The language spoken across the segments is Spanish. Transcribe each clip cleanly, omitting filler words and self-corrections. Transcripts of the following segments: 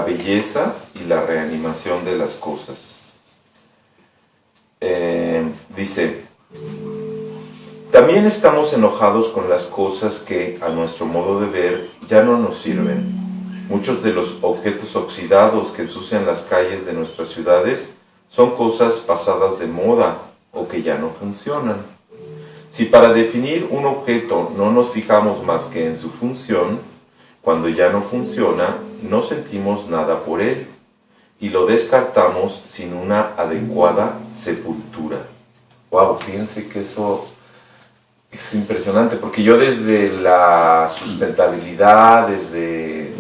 belleza y la reanimación de las cosas. Dice, también estamos enojados con las cosas que, a nuestro modo de ver, ya no nos sirven. Muchos de los objetos oxidados que ensucian las calles de nuestras ciudades son cosas pasadas de moda o que ya no funcionan. Si para definir un objeto no nos fijamos más que en su función, cuando ya no funciona, no sentimos nada por él y lo descartamos sin una adecuada sepultura. Wow, fíjense que eso es impresionante, porque yo desde la sustentabilidad, desde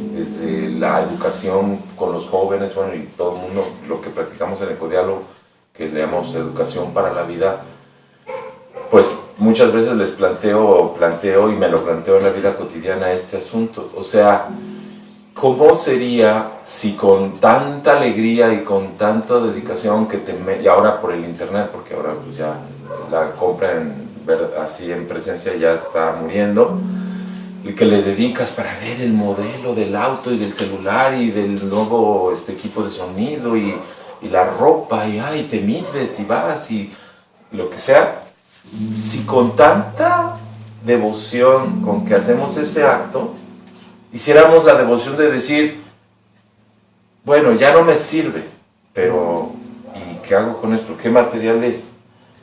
la educación con los jóvenes, bueno, y todo el mundo, lo que practicamos en Ecodiálogo, que le llamamos educación para la vida, pues muchas veces les planteo y me lo planteo en la vida cotidiana este asunto. O sea, ¿cómo sería si con tanta alegría y con tanta dedicación y ahora por el internet, porque ahora pues ya la compra así en presencia ya está muriendo, que le dedicas para ver el modelo del auto y del celular y del nuevo equipo de sonido y la ropa y te mides y vas y lo que sea? Si con tanta devoción con que hacemos ese acto, hiciéramos la devoción de decir, bueno, ya no me sirve, pero ¿y qué hago con esto? ¿Qué material es?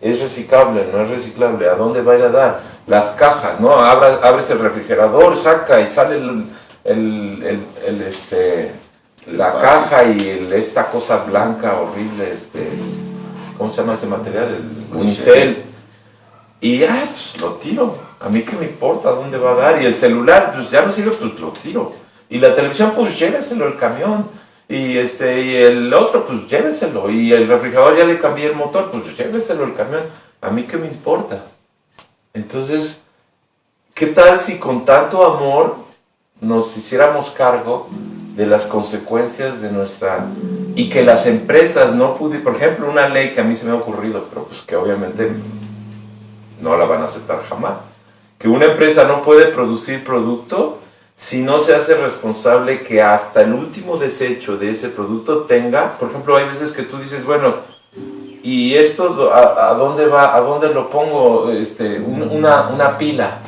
¿Es reciclable? ¿No es reciclable? ¿A dónde va a ir a dar? Las cajas, ¿no? Abres el refrigerador, saca y sale la caja y esta cosa blanca horrible, ¿cómo se llama ese material? El unicel. Y pues lo tiro. A mí qué me importa dónde va a dar. Y el celular, pues ya no sirve, pues lo tiro. Y la televisión, pues lléveselo el camión. Y el otro, pues lléveselo. Y el refrigerador ya le cambié el motor, pues lléveselo el camión. A mí qué me importa. Entonces, ¿qué tal si con tanto amor nos hiciéramos cargo de las consecuencias de nuestra... y que las empresas no pudieran... Por ejemplo, una ley que a mí se me ha ocurrido, pero pues que obviamente no la van a aceptar jamás. Que una empresa no puede producir producto si no se hace responsable que hasta el último desecho de ese producto tenga... Por ejemplo, hay veces que tú dices, bueno, ¿y esto a dónde va? ¿A dónde lo pongo? Una pila.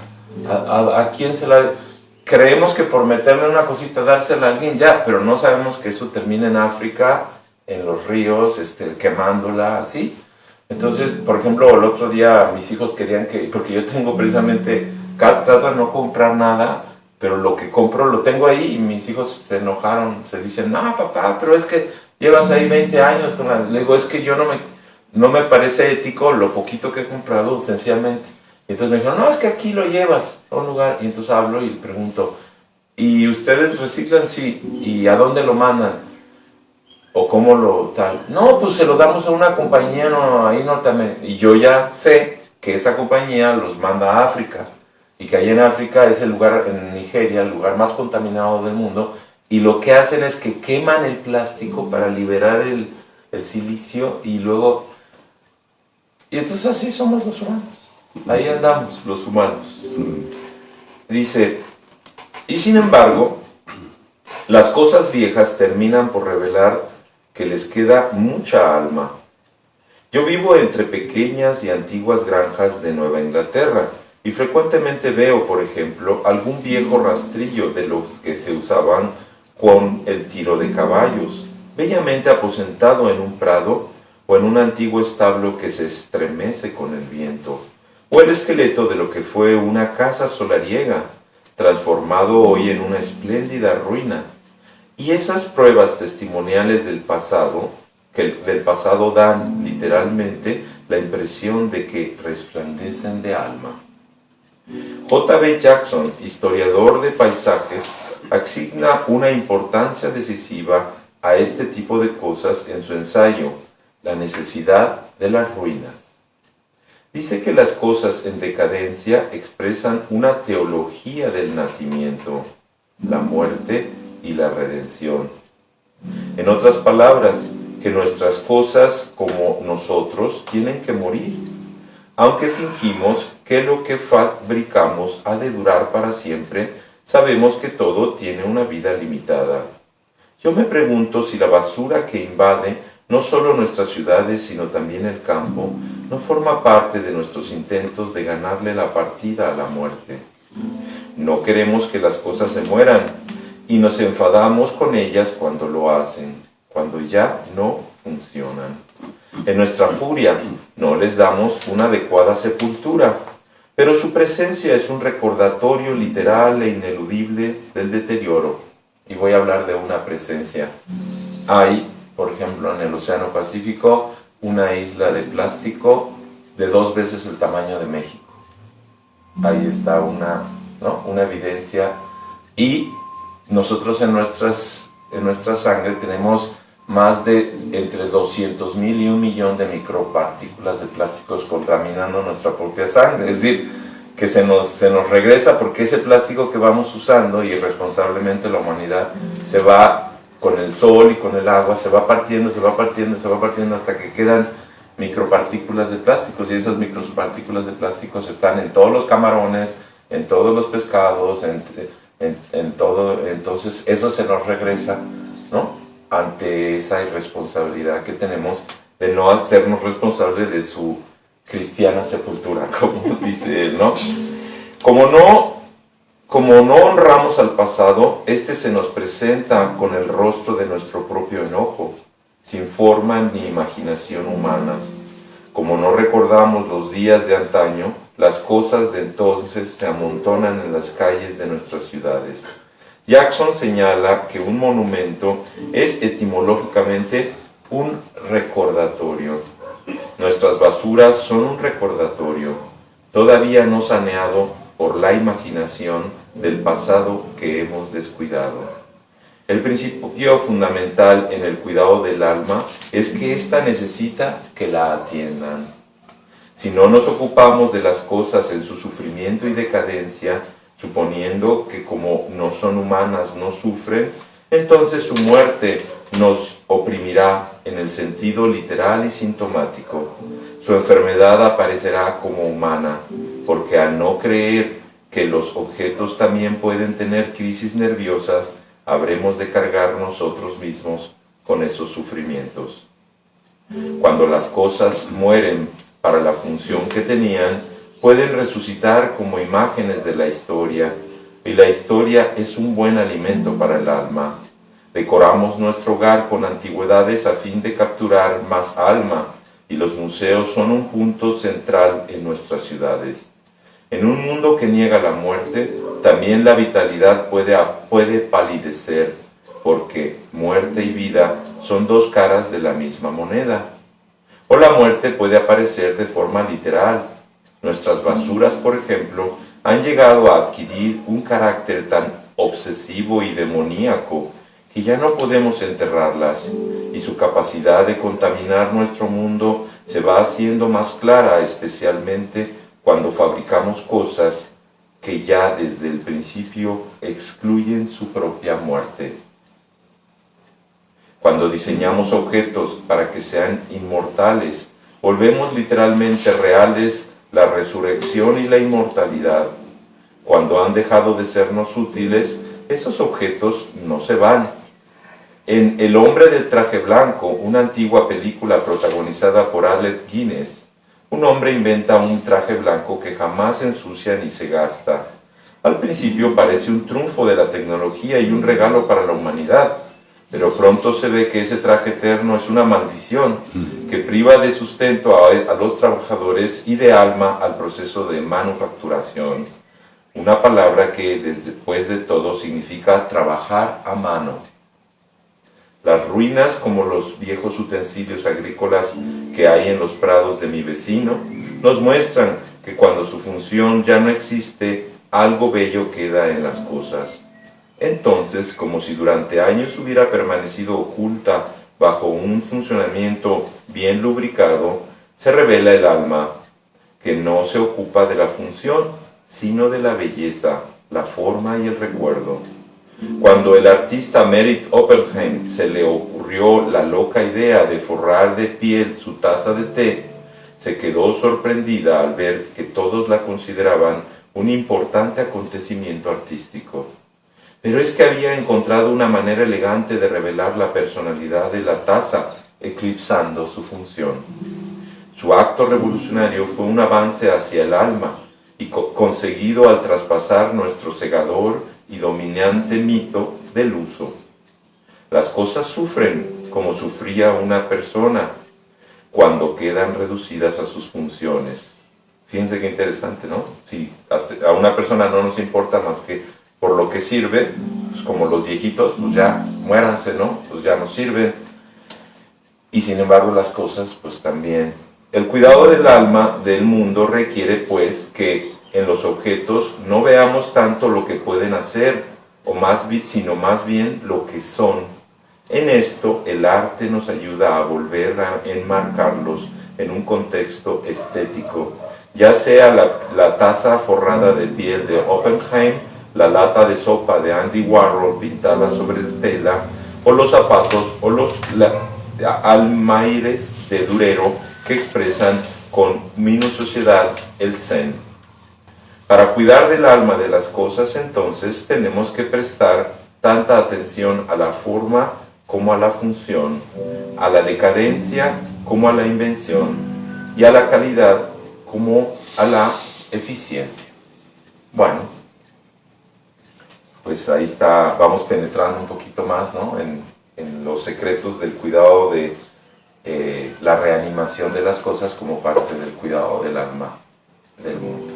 ¿A quién se la...? Creemos que por meterle una cosita, dársela a alguien, ya, pero no sabemos que eso termina en África, en los ríos, quemándola, así. Entonces, por ejemplo, el otro día mis hijos querían porque yo tengo precisamente, trato de no comprar nada, pero lo que compro lo tengo ahí y mis hijos se enojaron, se dicen, no papá, pero es que llevas ahí 20 años con le digo, es que yo no me parece ético lo poquito que he comprado, sencillamente. Y entonces me dijeron, no, es que aquí lo llevas a un lugar. Y entonces hablo y pregunto, ¿y ustedes reciclan? Sí. ¿Y a dónde lo mandan? ¿O cómo lo tal? No, pues se lo damos a una compañía ahí norteamericana. Y yo ya sé que esa compañía los manda a África. Y que ahí en África es el lugar, en Nigeria, el lugar más contaminado del mundo. Y lo que hacen es que queman el plástico para liberar el silicio y luego... Y entonces así somos los humanos. Ahí andamos los humanos. Dice, y sin embargo, las cosas viejas terminan por revelar que les queda mucha alma. Yo vivo entre pequeñas y antiguas granjas de Nueva Inglaterra y frecuentemente veo, por ejemplo, algún viejo rastrillo de los que se usaban con el tiro de caballos, bellamente aposentado en un prado o en un antiguo establo que se estremece con el viento, o el esqueleto de lo que fue una casa solariega, transformado hoy en una espléndida ruina. Y esas pruebas testimoniales del pasado dan literalmente la impresión de que resplandecen de alma. J.B. Jackson, historiador de paisajes, asigna una importancia decisiva a este tipo de cosas en su ensayo, La necesidad de las ruinas. Dice que las cosas en decadencia expresan una teología del nacimiento, la muerte y la redención. En otras palabras, que nuestras cosas como nosotros tienen que morir, aunque fingimos que lo que fabricamos ha de durar para siempre, sabemos que todo tiene una vida limitada. Yo me pregunto si la basura que invade no solo nuestras ciudades, sino también el campo, no forma parte de nuestros intentos de ganarle la partida a la muerte. No queremos que las cosas se mueran y nos enfadamos con ellas cuando lo hacen, cuando ya no funcionan. En nuestra furia no les damos una adecuada sepultura, pero su presencia es un recordatorio literal e ineludible del deterioro. Y voy a hablar de una presencia. Hay, por ejemplo, en el Océano Pacífico, una isla de plástico de 2 veces el tamaño de México. Ahí está una evidencia. Y nosotros en nuestra sangre tenemos más de entre 200,000 y 1,000,000 de micropartículas de plásticos contaminando nuestra propia sangre. Es decir, que se nos regresa porque ese plástico que vamos usando, y irresponsablemente la humanidad, se va con el sol y con el agua, se va partiendo hasta que quedan micropartículas de plásticos, y esas micropartículas de plásticos están en todos los camarones, en todos los pescados, en todo. Entonces eso se nos regresa, ¿no?, ante esa irresponsabilidad que tenemos de no hacernos responsables de su cristiana sepultura, como dice él, ¿no? Como no honramos al pasado, este se nos presenta con el rostro de nuestro propio enojo, sin forma ni imaginación humana. Como no recordamos los días de antaño, las cosas de entonces se amontonan en las calles de nuestras ciudades. Jackson señala que un monumento es etimológicamente un recordatorio. Nuestras basuras son un recordatorio, todavía no saneado por la imaginación del pasado que hemos descuidado. El principio fundamental en el cuidado del alma es que ésta necesita que la atiendan. Si no nos ocupamos de las cosas en su sufrimiento y decadencia, suponiendo que como no son humanas no sufren, entonces su muerte nos oprimirá en el sentido literal y sintomático. Su enfermedad aparecerá como humana, porque al no creer que los objetos también pueden tener crisis nerviosas, habremos de cargar nosotros mismos con esos sufrimientos. Cuando las cosas mueren para la función que tenían, pueden resucitar como imágenes de la historia, y la historia es un buen alimento para el alma. Decoramos nuestro hogar con antigüedades a fin de capturar más alma, y los museos son un punto central en nuestras ciudades. En un mundo que niega la muerte, también la vitalidad puede palidecer, porque muerte y vida son 2 caras de la misma moneda. O la muerte puede aparecer de forma literal. Nuestras basuras, por ejemplo, han llegado a adquirir un carácter tan obsesivo y demoníaco que ya no podemos enterrarlas, y su capacidad de contaminar nuestro mundo se va haciendo más clara, especialmente cuando fabricamos cosas que ya desde el principio excluyen su propia muerte. Cuando diseñamos objetos para que sean inmortales, volvemos literalmente reales la resurrección y la inmortalidad. Cuando han dejado de sernos útiles, esos objetos no se van. En El hombre del traje blanco, una antigua película protagonizada por Alec Guinness, un hombre inventa un traje blanco que jamás se ensucia ni se gasta. Al principio parece un triunfo de la tecnología y un regalo para la humanidad, pero pronto se ve que ese traje eterno es una maldición que priva de sustento a los trabajadores y de alma al proceso de manufacturación. Una palabra que después de todo significa trabajar a mano. Las ruinas, como los viejos utensilios agrícolas que hay en los prados de mi vecino, nos muestran que cuando su función ya no existe, algo bello queda en las cosas. Entonces, como si durante años hubiera permanecido oculta bajo un funcionamiento bien lubricado, se revela el alma, que no se ocupa de la función, sino de la belleza, la forma y el recuerdo. Cuando el artista Merit Oppenheim se le ocurrió la loca idea de forrar de piel su taza de té, se quedó sorprendida al ver que todos la consideraban un importante acontecimiento artístico. pero es que había encontrado una manera elegante de revelar la personalidad de la taza, eclipsando su función. Su acto revolucionario fue un avance hacia el alma, y conseguido al traspasar nuestro cegador y dominante mito del uso. Las cosas sufren como sufría una persona cuando quedan reducidas a sus funciones. Fíjense qué interesante, ¿no? Si a una persona no nos importa más que por lo que sirve, pues como los viejitos, pues ya muéranse, ¿no? Pues ya no sirven. Y sin embargo las cosas, pues también. El cuidado del alma del mundo requiere, pues, que en los objetos no veamos tanto lo que pueden hacer, sino más bien lo que son. En esto, el arte nos ayuda a volver a enmarcarlos en un contexto estético, ya sea la taza forrada de piel de Oppenheim, la lata de sopa de Andy Warhol pintada sobre tela, o los zapatos o los almaires de Durero que expresan con minuciosidad el Zen. Para cuidar del alma de las cosas, entonces, tenemos que prestar tanta atención a la forma como a la función, a la decadencia como a la invención, y a la calidad como a la eficiencia. Bueno, pues ahí está, vamos penetrando un poquito más, ¿no?, en los secretos del cuidado de la reanimación de las cosas como parte del cuidado del alma del mundo.